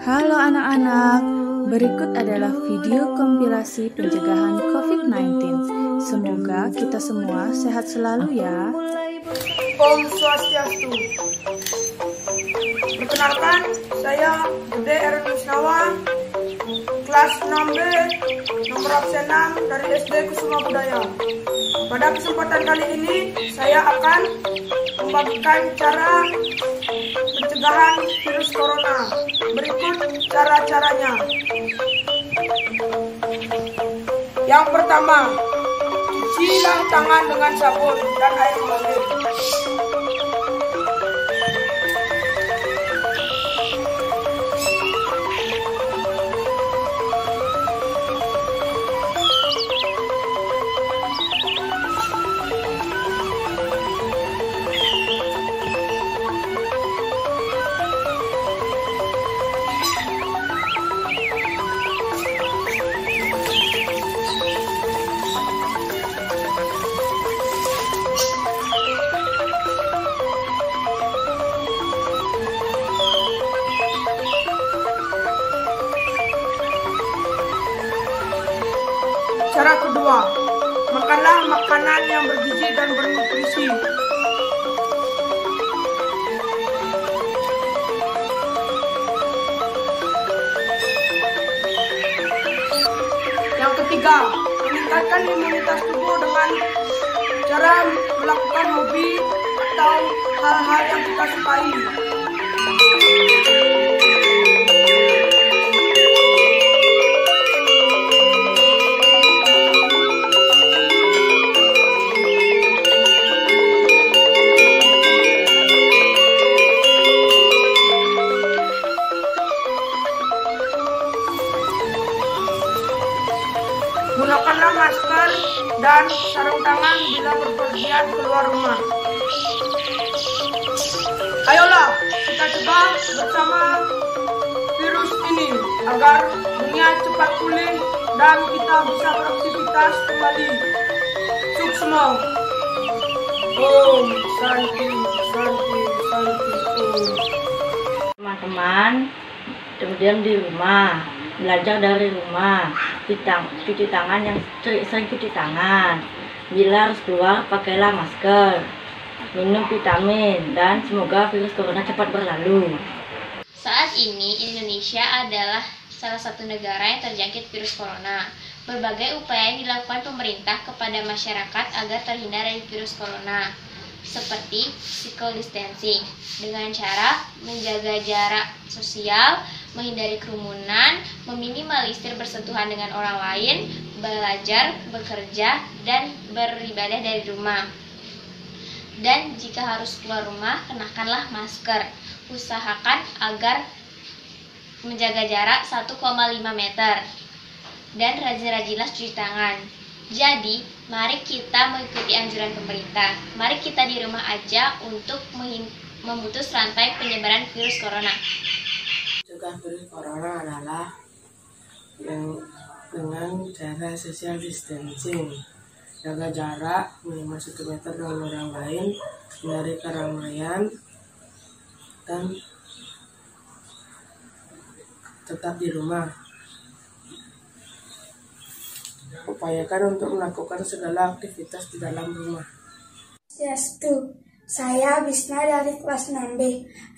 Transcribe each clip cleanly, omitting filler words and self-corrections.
Halo anak-anak, berikut adalah video kompilasi pencegahan COVID-19. Semoga kita semua sehat selalu ya. Om Swastiastu. Perkenalkan, saya Bude Erwisnawa, kelas 6B, nomor absen 6 dari SD Kusuma Budaya. Pada kesempatan kali ini, saya akan membagikan cara pencegahan virus corona. Berikut cara-caranya. Yang pertama, cucilah tangan dengan sabun dan air mengalir. Cara kedua, makanlah makanan yang bergizi dan bernutrisi. Yang ketiga, meningkatkan imunitas tubuh dengan cara melakukan hobi atau hal-hal yang kita sukai. Gunakanlah masker dan sarung tangan bila berpergian keluar rumah. Ayolah, kita cegah bersama virus ini agar dunia cepat pulih dan kita bisa beraktivitas kembali. Suksma. Om Santi, Santi, Santi. Teman-teman, kemudian di rumah, belajar dari rumah, cuci tangan yang sering cuci tangan. Bila harus keluar, pakailah masker, minum vitamin, dan semoga virus corona cepat berlalu. Saat ini Indonesia adalah salah satu negara yang terjangkit virus corona. Berbagai upaya yang dilakukan pemerintah kepada masyarakat agar terhindar dari virus corona, seperti physical distancing dengan cara menjaga jarak sosial, menghindari kerumunan, meminimalisir bersentuhan dengan orang lain, belajar, bekerja, dan beribadah dari rumah. Dan jika harus keluar rumah, kenakanlah masker. Usahakan agar menjaga jarak 1,5 meter. Dan rajin-rajinlah cuci tangan. Jadi, mari kita mengikuti anjuran pemerintah. Mari kita di rumah aja untuk memutus rantai penyebaran virus corona. Mencegah virus corona adalah dengan cara social distancing, jaga jarak minimal 1 meter dengan orang lain, hindari keramaian, dan tetap di rumah. Upayakan untuk melakukan segala aktivitas di dalam rumah. Swastiastu. Saya Bisna dari kelas 6B.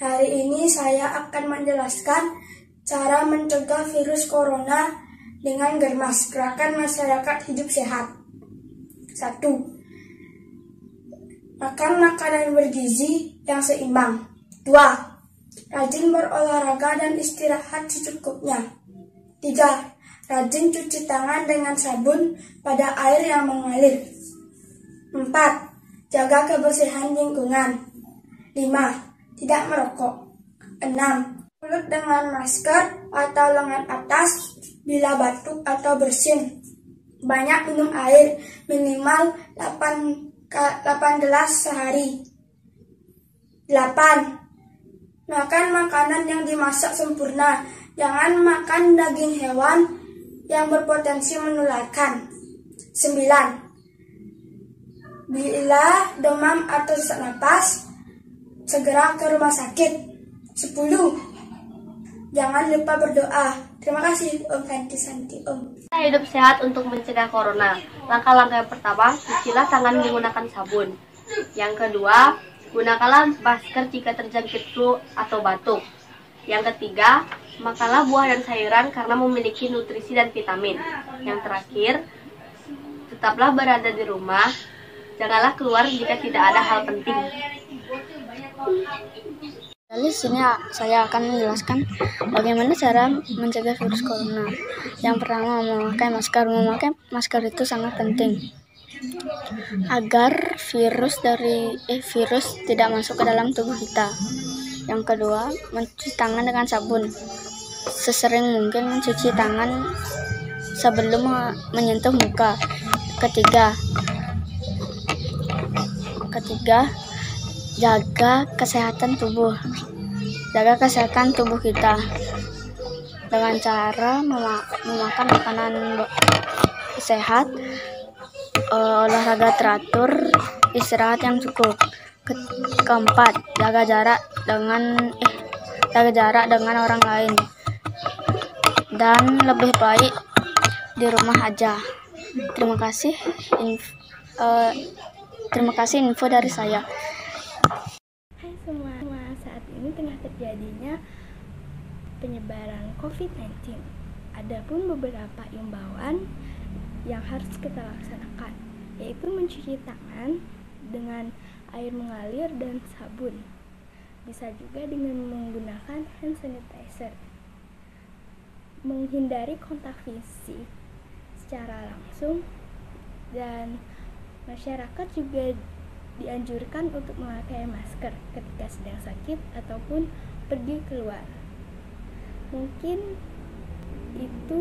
Hari ini saya akan menjelaskan cara mencegah virus corona dengan Germas, Gerakan Masyarakat Hidup Sehat. 1. Makan makanan bergizi yang seimbang. 2. Rajin berolahraga dan istirahat secukupnya. 3. Rajin cuci tangan dengan sabun pada air yang mengalir. 4. Jaga kebersihan lingkungan. 5. Tidak merokok. 6. Mulut dengan masker atau lengan atas bila batuk atau bersin. Banyak minum air, minimal 8 gelas sehari. 8. Makan makanan yang dimasak sempurna. Jangan makan daging hewan yang berpotensi menularkan. 9. Bila demam atau sesak napas, segera ke rumah sakit. 10. Jangan lupa berdoa. Terima kasih Om Santi Om. Kita hidup sehat untuk mencegah corona. Langkah-langkah yang pertama, cucilah tangan menggunakan sabun. Yang kedua, gunakanlah masker jika terjangkit flu atau batuk. Yang ketiga, makanlah buah dan sayuran karena memiliki nutrisi dan vitamin. Yang terakhir, tetaplah berada di rumah. Janganlah keluar jika tidak ada hal penting. Di sini saya akan menjelaskan bagaimana cara mencegah virus corona. Yang pertama, memakai masker. Memakai masker itu sangat penting agar virus tidak masuk ke dalam tubuh kita. Yang kedua, mencuci tangan dengan sabun. Sesering mungkin mencuci tangan sebelum menyentuh muka. Ketiga, jaga kesehatan tubuh. Jaga kesehatan tubuh kita dengan cara memakan makanan sehat, olahraga teratur, istirahat yang cukup. Keempat, jaga jarak dengan orang lain dan lebih baik di rumah aja. Terima kasih info dari saya. Hai semua, saat ini tengah terjadinya penyebaran COVID-19. Adapun beberapa imbauan yang harus kita laksanakan, yaitu mencuci tangan dengan air mengalir dan sabun. Bisa juga dengan menggunakan hand sanitizer. Menghindari kontak fisik secara langsung, dan masyarakat juga dianjurkan untuk memakai masker ketika sedang sakit ataupun pergi keluar. Mungkin itu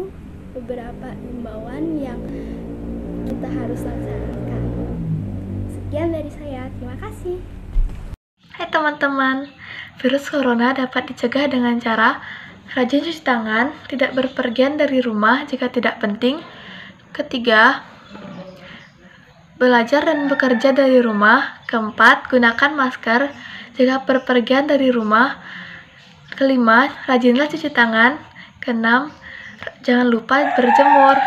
beberapa imbauan yang kita harus laksanakan. Sekian dari saya, terima kasih. Hai teman-teman, virus corona dapat dicegah dengan cara rajin cuci tangan, tidak berpergian dari rumah jika tidak penting. Ketiga, belajar dan bekerja dari rumah. Keempat, gunakan masker jika berpergian dari rumah. Kelima, rajinlah cuci tangan. Keenam, jangan lupa berjemur.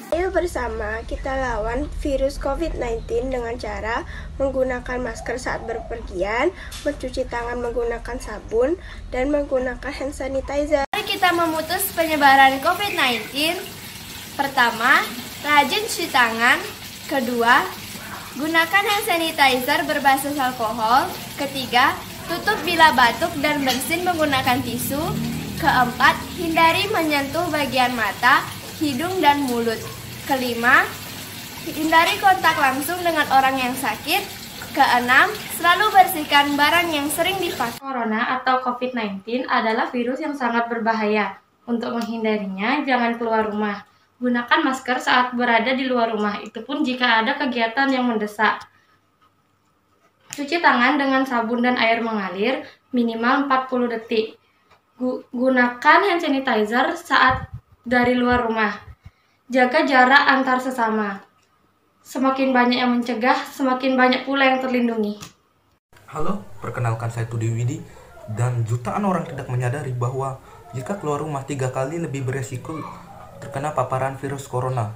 Ayo bersama kita lawan virus COVID-19 dengan cara menggunakan masker saat berpergian, mencuci tangan menggunakan sabun, dan menggunakan hand sanitizer. Mari kita memutus penyebaran COVID-19. Pertama, rajin cuci tangan. Kedua, gunakan hand sanitizer berbasis alkohol. Ketiga, Tutup bila batuk dan bersin menggunakan tisu. Keempat, hindari menyentuh bagian mata, hidung, dan mulut. Kelima, hindari kontak langsung dengan orang yang sakit. Keenam, selalu bersihkan barang yang sering dipakai. Corona atau COVID-19 adalah virus yang sangat berbahaya. Untuk menghindarinya, jangan keluar rumah. Gunakan masker saat berada di luar rumah, itu pun jika ada kegiatan yang mendesak. Cuci tangan dengan sabun dan air mengalir minimal 40 detik. Gunakan hand sanitizer saat dari luar rumah. Jaga jarak antar sesama. Semakin banyak yang mencegah, semakin banyak pula yang terlindungi. Halo, perkenalkan saya Tudi Widi, dan jutaan orang tidak menyadari bahwa jika keluar rumah 3 kali lebih beresiko terkena paparan virus corona.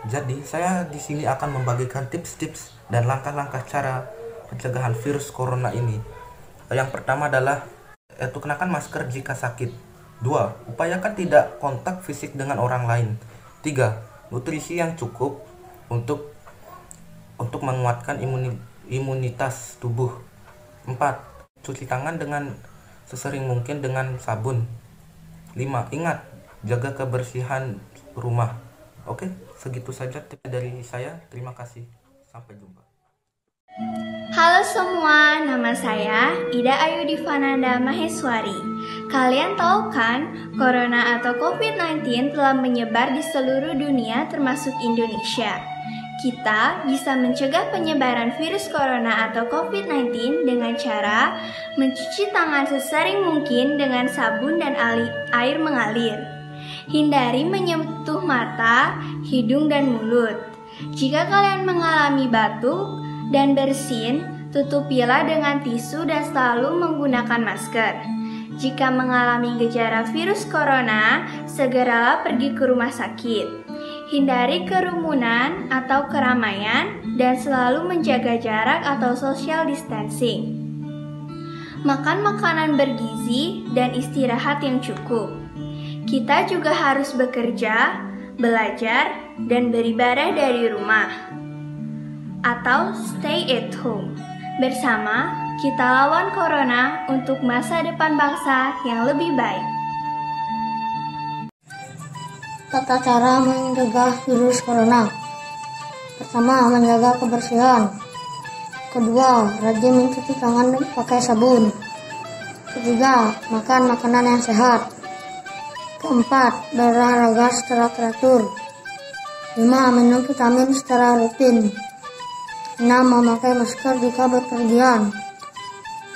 Jadi, saya di sini akan membagikan tips-tips dan langkah-langkah cara pencegahan virus corona ini. Yang pertama adalah kenakan masker jika sakit. 2. Upayakan tidak kontak fisik dengan orang lain. 3. Nutrisi yang cukup untuk menguatkan imunitas tubuh. 4. Cuci tangan dengan sesering mungkin dengan sabun. 5. Ingat, jaga kebersihan rumah. Oke, segitu saja tips dari saya. Terima kasih. Sampai jumpa. Halo semua, nama saya Ida Ayu Divananda Maheswari. Kalian tahu kan, Corona atau COVID-19 telah menyebar di seluruh dunia termasuk Indonesia. Kita bisa mencegah penyebaran virus corona atau COVID-19 dengan cara mencuci tangan sesering mungkin dengan sabun dan air mengalir. Hindari menyentuh mata, hidung, dan mulut. Jika kalian mengalami batuk dan bersin, tutupilah dengan tisu dan selalu menggunakan masker. Jika mengalami gejala virus corona, segeralah pergi ke rumah sakit. Hindari kerumunan atau keramaian dan selalu menjaga jarak atau social distancing. Makan makanan bergizi dan istirahat yang cukup. Kita juga harus bekerja, belajar, dan beribadah dari rumah atau stay at home. Bersama, kita lawan corona untuk masa depan bangsa yang lebih baik. Tata cara mencegah virus corona. Pertama, menjaga kebersihan. Kedua, rajin mencuci tangan pakai sabun. Ketiga, makan makanan yang sehat. Keempat, berolahraga secara teratur. 5. Minum vitamin secara rutin. 6. Memakai masker jika berpergian.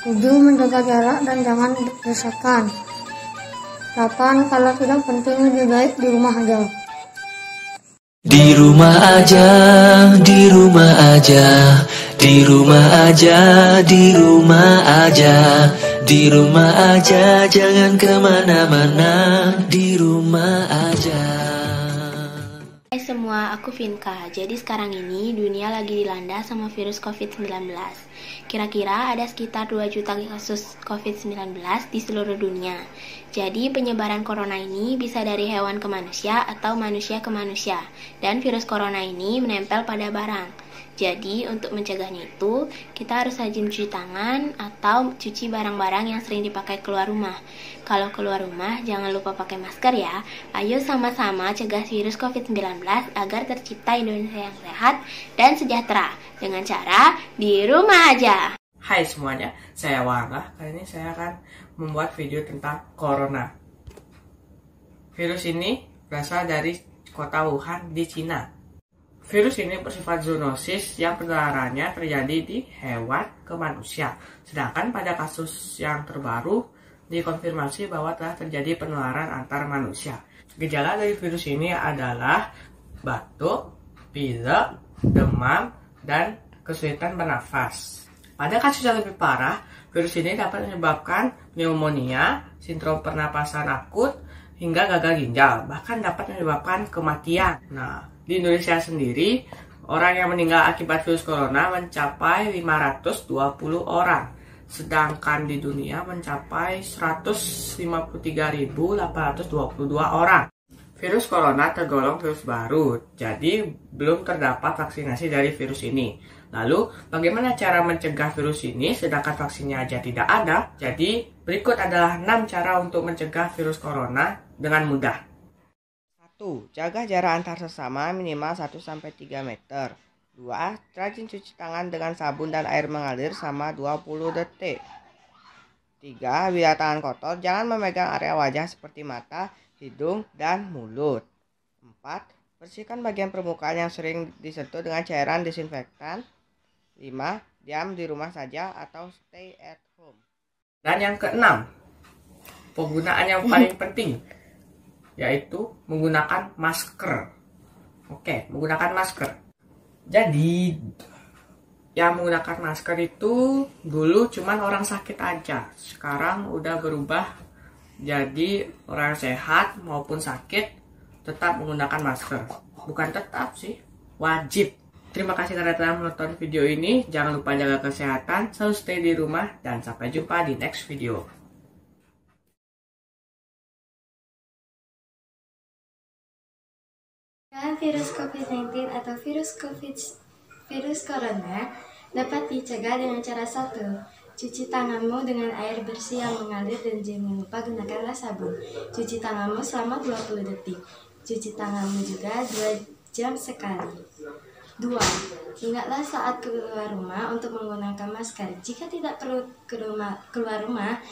7. Menjaga jarak dan jangan berdesakan. 8. Kalau tidak penting lebih baik di rumah aja. Di rumah aja, di rumah aja, di rumah aja, di rumah aja, di rumah aja, jangan kemana-mana, di rumah aja. Hai semua, aku Vinka. Jadi sekarang ini dunia lagi dilanda sama virus COVID-19. Kira-kira ada sekitar 2 juta kasus COVID-19 di seluruh dunia. Jadi penyebaran corona ini bisa dari hewan ke manusia atau manusia ke manusia. Dan virus corona ini menempel pada barang. Jadi untuk mencegahnya itu, kita harus rajin cuci tangan atau cuci barang-barang yang sering dipakai keluar rumah. Kalau keluar rumah, jangan lupa pakai masker ya. Ayo sama-sama cegah virus COVID-19 agar tercipta Indonesia yang sehat dan sejahtera. Dengan cara di rumah aja. Hai semuanya, saya Warna. Kali ini saya akan membuat video tentang corona. Virus ini berasal dari kota Wuhan di Cina. Virus ini bersifat zoonosis yang penularannya terjadi di hewan ke manusia. Sedangkan pada kasus yang terbaru dikonfirmasi bahwa telah terjadi penularan antar manusia. Gejala dari virus ini adalah batuk, pilek, demam, dan kesulitan bernafas. Pada kasus yang lebih parah, virus ini dapat menyebabkan pneumonia, sindrom pernapasan akut, hingga gagal ginjal, bahkan dapat menyebabkan kematian. Nah, di Indonesia sendiri, orang yang meninggal akibat virus corona mencapai 520 orang, sedangkan di dunia mencapai 153.822 orang. Virus corona tergolong virus baru, jadi belum terdapat vaksinasi dari virus ini. Lalu, bagaimana cara mencegah virus ini sedangkan vaksinnya aja tidak ada? Jadi, berikut adalah 6 cara untuk mencegah virus corona dengan mudah. 1. Jaga jarak antar sesama minimal 1-3 meter. 2. Rajin cuci tangan dengan sabun dan air mengalir selama 20 detik. 3. Bila tangan kotor, jangan memegang area wajah seperti mata, hidung, dan mulut. 4. Bersihkan bagian permukaan yang sering disentuh dengan cairan disinfektan. 5. Diam di rumah saja atau stay at home. Dan yang keenam, penggunaan yang paling penting, yaitu menggunakan masker. Oke, menggunakan masker. Jadi, yang menggunakan masker itu dulu cuman orang sakit aja. Sekarang udah berubah jadi orang sehat maupun sakit tetap menggunakan masker. Bukan tetap sih, wajib. Terima kasih karena telah menonton video ini. Jangan lupa jaga kesehatan, selalu stay di rumah, dan sampai jumpa di next video. Virus COVID-19 atau virus corona dapat dicegah dengan cara 1. Cuci tanganmu dengan air bersih yang mengalir dan jangan lupa gunakanlah sabun. Cuci tanganmu selama 20 detik. Cuci tanganmu juga 2 jam sekali. 2. Ingatlah saat keluar rumah untuk menggunakan masker. Jika tidak perlu keluar rumah,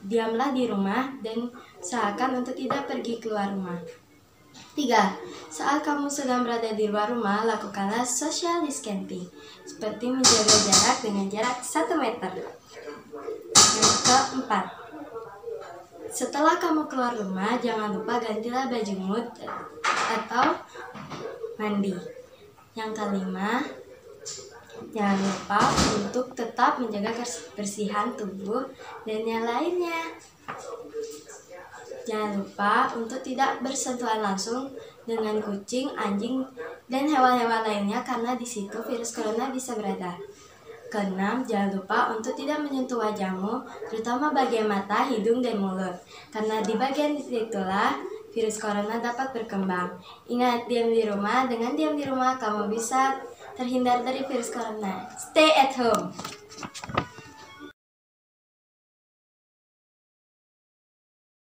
diamlah di rumah dan usahakan untuk tidak pergi keluar rumah. 3. Saat kamu sedang berada di luar rumah, lakukanlah social distancing, seperti menjaga jarak dengan jarak 1 meter. Yang keempat, setelah kamu keluar rumah, jangan lupa gantilah bajumu atau mandi. Yang kelima, jangan lupa untuk tetap menjaga kebersihan tubuh dan yang lainnya. Jangan lupa untuk tidak bersentuhan langsung dengan kucing, anjing, dan hewan-hewan lainnya karena di situ virus corona bisa berada. Keenam, jangan lupa untuk tidak menyentuh wajahmu, terutama bagian mata, hidung, dan mulut. Karena di bagian itulah virus corona dapat berkembang. Ingat, diam di rumah. Dengan diam di rumah, kamu bisa terhindar dari virus corona. Stay at home.